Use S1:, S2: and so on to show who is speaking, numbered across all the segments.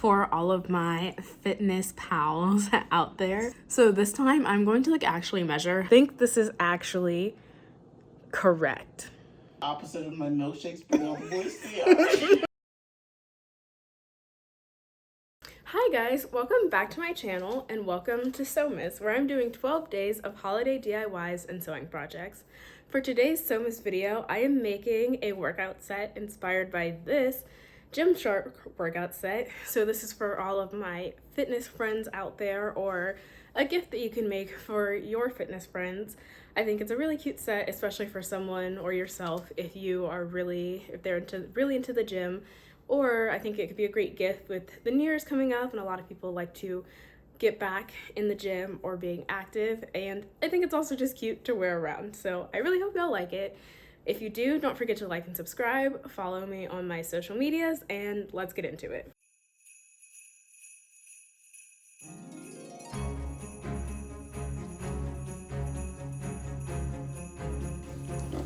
S1: for all of my fitness pals out there. So this time I'm going to like actually measure. I think this is actually correct.
S2: Opposite of my milkshakes, but all the boys see.
S1: Hi guys, welcome back to my channel and welcome to Sewmas, where I'm doing 12 days of holiday DIYs and sewing projects. For today's Sewmas video, I am making a workout set inspired by this Gymshark workout set. So this is for all of my fitness friends out there, or a gift that you can make for your fitness friends. I think it's a really cute set, especially for someone or yourself if they're really into the gym. Or I think it could be a great gift with the New Year's coming up, and a lot of people like to get back in the gym or being active, and I think it's also just cute to wear around. So I really hope y'all like it. If you do, don't forget to like and subscribe, follow me on my social medias, and let's get into it.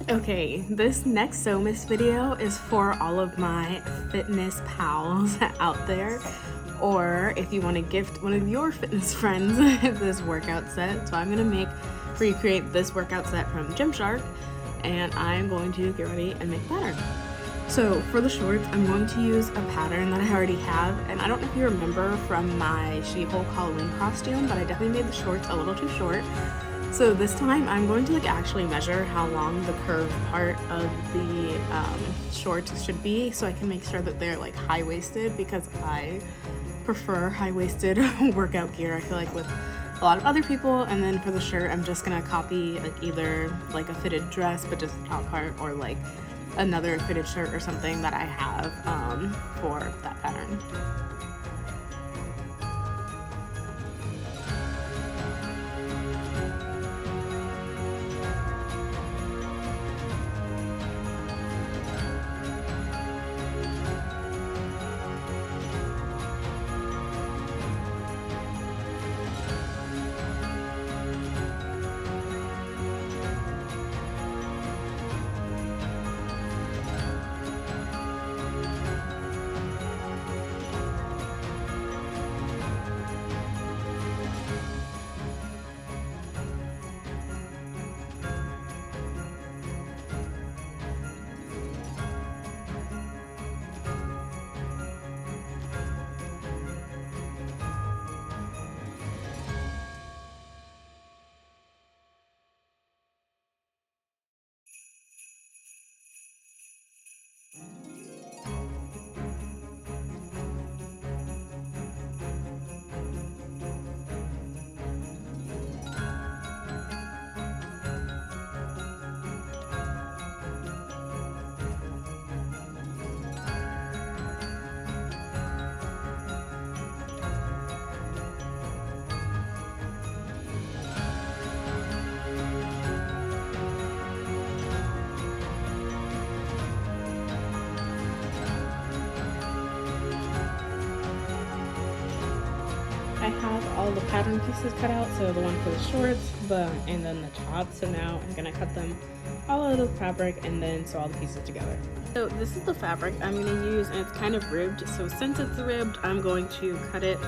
S1: Okay, this next Sewmas video is for all of my fitness pals out there, or if you want to gift one of your fitness friends this workout set. So I'm going to recreate this workout set from Gymshark, and I'm going to get ready and make a pattern. So for the shorts, I'm going to use a pattern that I already have, and I don't know if you remember from my She-Hulk Halloween costume, but I definitely made the shorts a little too short. So this time I'm going to like actually measure how long the curved part of the shorts should be, so I can make sure that they're like high-waisted, because I prefer high-waisted workout gear, I feel like, with a lot of other people. And then for the shirt, I'm just gonna copy like either like a fitted dress but just the top part, or like another fitted shirt or something that I have for that pattern. I have all the pattern pieces cut out, so the one for the shorts, and then the top. So now I'm gonna cut them all out of the fabric and then sew all the pieces together. So this is the fabric I'm gonna use, and it's kind of ribbed. So since it's ribbed, I'm going to cut it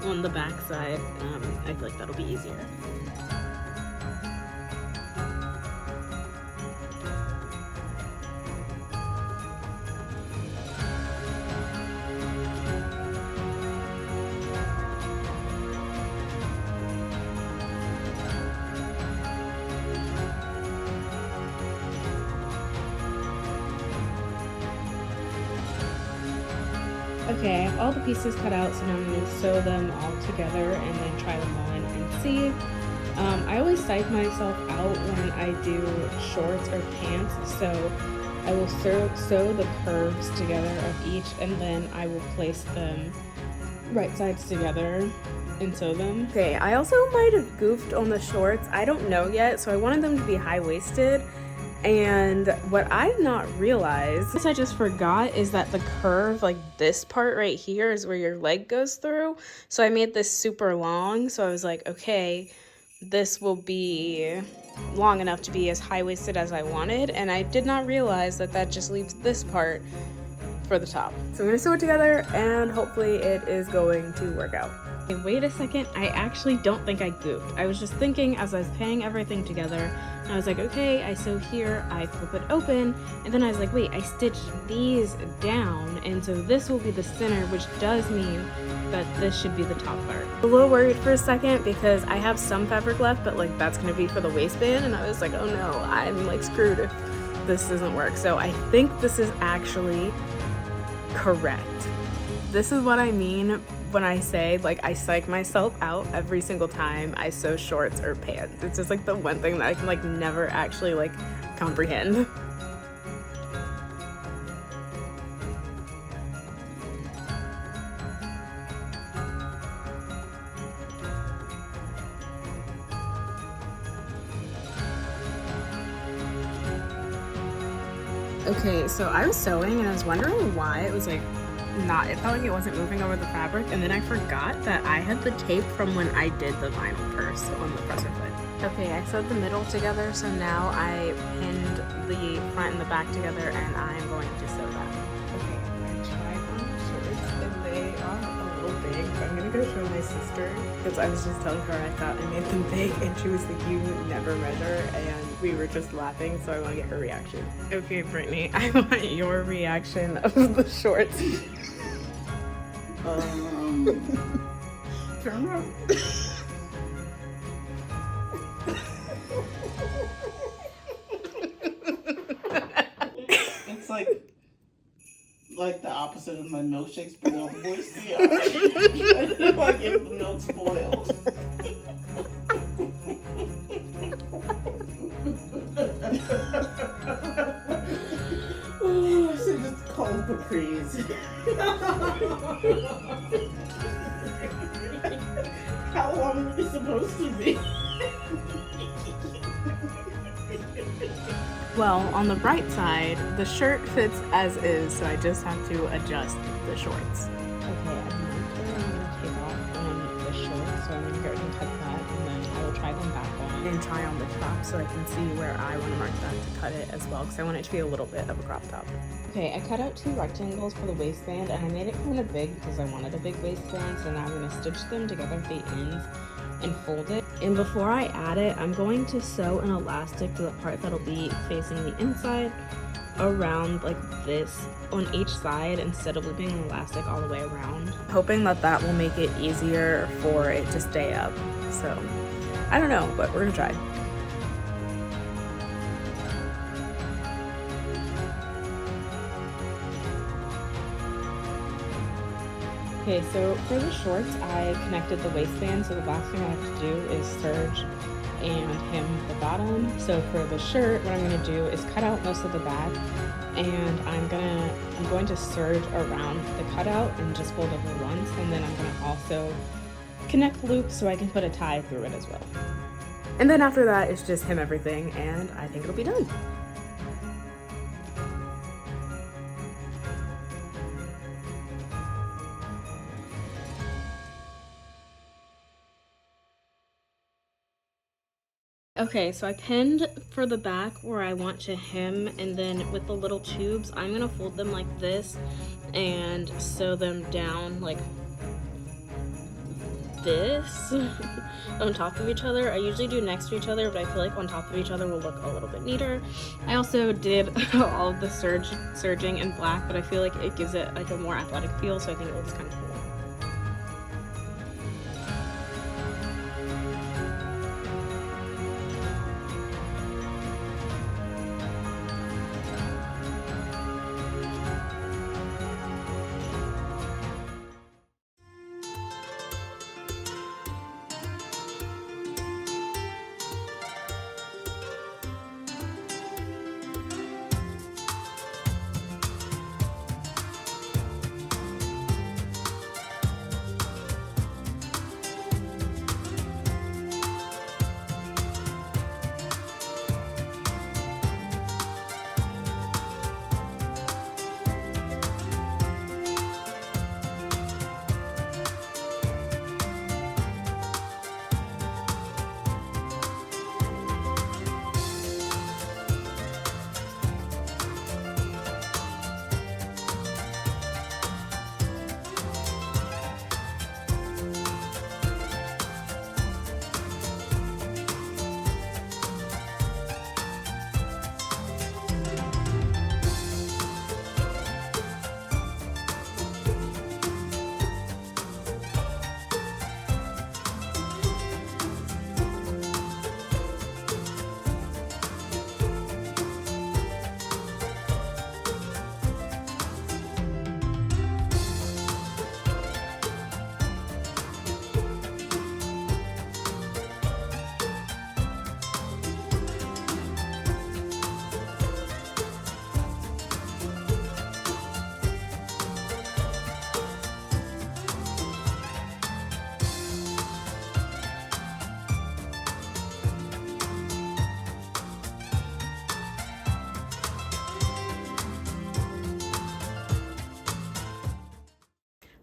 S1: on the back side. I feel like that'll be easier. Okay, I have all the pieces cut out, so now I'm going to sew them all together and then try them on and see. I always psych myself out when I do shorts or pants, so I will sew the curves together of each, and then I will place them right sides together and sew them. Okay, I also might have goofed on the shorts. I don't know yet, so I wanted them to be high-waisted. And what I did not realize, I just forgot, is that the curve, like this part right here, is where your leg goes through. So I made this super long. So I was like, okay, this will be long enough to be as high-waisted as I wanted. And I did not realize that that just leaves this part for the top. So I'm gonna sew it together and hopefully it is going to work out. Okay, wait a second, I actually don't think I goofed. I was just thinking as I was paying everything together, and I was like, okay, I sew here, I flip it open, and then I was like, wait, I stitched these down, and so this will be the center, which does mean that this should be the top part. I'm a little worried for a second because I have some fabric left, but like that's gonna be for the waistband, and I was like, oh no, I'm like screwed if this doesn't work. So I think this is actually correct. This is what I mean when I say like I psych myself out every single time I sew shorts or pants. It's just like the one thing that I can like never actually like comprehend. Okay, so I was sewing and I was wondering why it was like it felt like it wasn't moving over the fabric, and then I forgot that I had the tape from when I did the vinyl purse on the presser foot. Okay, I sewed the middle together, so now I pinned the front and the back together and I'm going to sew that. Okay, I tried on the shorts and they are a little big, but I'm gonna go show my sister because I was just telling her I thought I made them big and she was like, you never measure, and we were just laughing, so I want to get her reaction. Okay, Brittany, I want your reaction of the shorts.
S2: Turn around. It's like the opposite of my milkshakes, but all the boys see it. I get the milk spoiled. Oh, I should just call it Capri's. How long are they supposed to be?
S1: Well, on the right side, the shirt fits as is, so I just have to adjust the shorts. Okay, I'm gonna take off on the shorts, so I'm gonna go and cut that, and then I will try them back on and try on the top so I can see where I want to mark that to cut it as well, because I want it to be a little bit of a crop top. Okay, I cut out 2 rectangles for the waistband, and I made it kind of big because I wanted a big waistband, so now I'm gonna stitch them together at the ends and fold it. And before I add it, I'm going to sew an elastic to the part that'll be facing the inside around like this on each side instead of looping an elastic all the way around. Hoping that that will make it easier for it to stay up. So I don't know, but we're gonna try. Okay, so for the shorts, I connected the waistband, so the last thing I have to do is serge and hem the bottom. So for the shirt, what I'm going to do is cut out most of the back, and I'm going to serge around the cutout and just fold over once, and then I'm going to also connect the loop so I can put a tie through it as well. And then after that, it's just hem everything, and I think it'll be done. Okay, so I pinned for the back where I want to hem, and then with the little tubes, I'm gonna fold them like this and sew them down like this on top of each other. I usually do next to each other, but I feel like on top of each other will look a little bit neater. I also did all of the serging in black, but I feel like it gives it like a more athletic feel, so I think it looks kind of cool.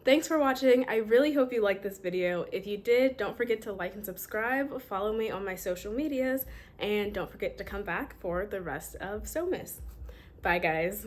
S1: Thanks for watching. I really hope you liked this video. If you did, don't forget to like and subscribe, follow me on my social medias, and don't forget to come back for the rest of Sewmas. Bye guys.